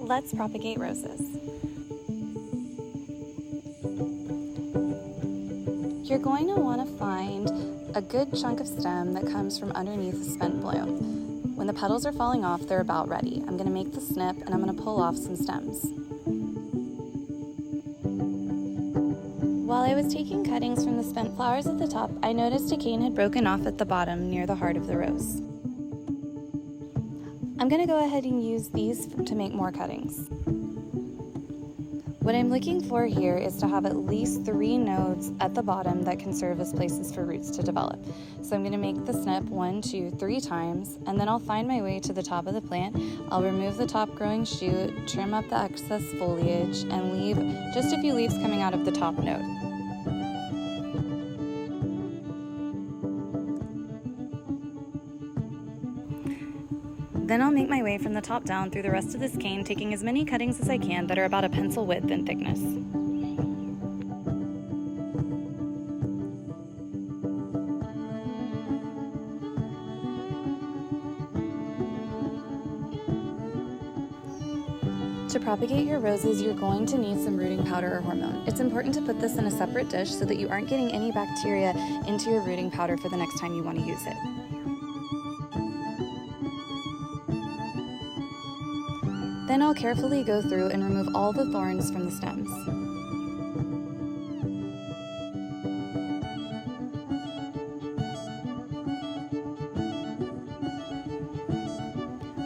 Let's propagate roses. You're going to want to find a good chunk of stem that comes from underneath a spent bloom. When the petals are falling off, they're about ready. I'm going to make the snip and I'm going to pull off some stems. While I was taking cuttings from the spent flowers at the top, I noticed a cane had broken off at the bottom near the heart of the rose. I'm going to go ahead and use these to make more cuttings. What I'm looking for here is to have at least 3 nodes at the bottom that can serve as places for roots to develop. So I'm going to make the snip 1, 2, 3 times, and then I'll find my way to the top of the plant. I'll remove the top growing shoot, trim up the excess foliage, and leave just a few leaves coming out of the top node. Then I'll make my way from the top down through the rest of this cane, taking as many cuttings as I can that are about a pencil width in thickness. To propagate your roses, you're going to need some rooting powder or hormone. It's important to put this in a separate dish so that you aren't getting any bacteria into your rooting powder for the next time you want to use it. Then I'll carefully go through and remove all the thorns from the stems.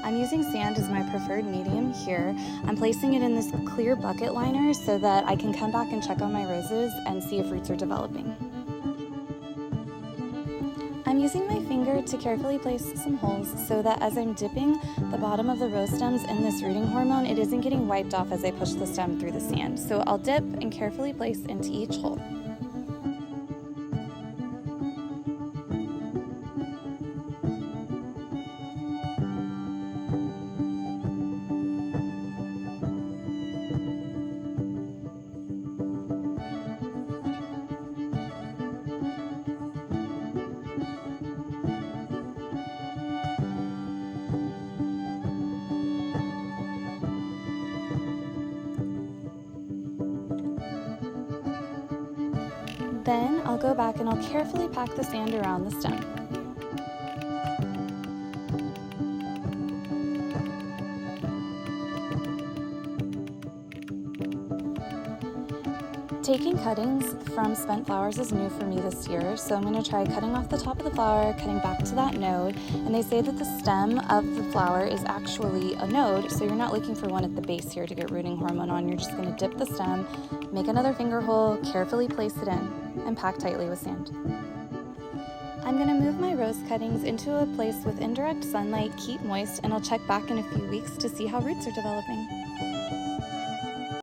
I'm using sand as my preferred medium here. I'm placing it in this clear bucket liner so that I can come back and check on my roses and see if roots are developing. I'm using my finger to carefully place some holes so that as I'm dipping the bottom of the rose stems in this rooting hormone, it isn't getting wiped off as I push the stem through the sand. So I'll dip and carefully place into each hole. Then I'll go back and I'll carefully pack the sand around the stem. Taking cuttings from spent flowers is new for me this year, so I'm going to try cutting off the top of the flower, cutting back to that node, and they say that the stem of the flower is actually a node, so you're not looking for one at the base here to get rooting hormone on. You're just going to dip the stem, make another finger hole, carefully place it in, and pack tightly with sand. I'm going to move my rose cuttings into a place with indirect sunlight, keep moist, and I'll check back in a few weeks to see how roots are developing.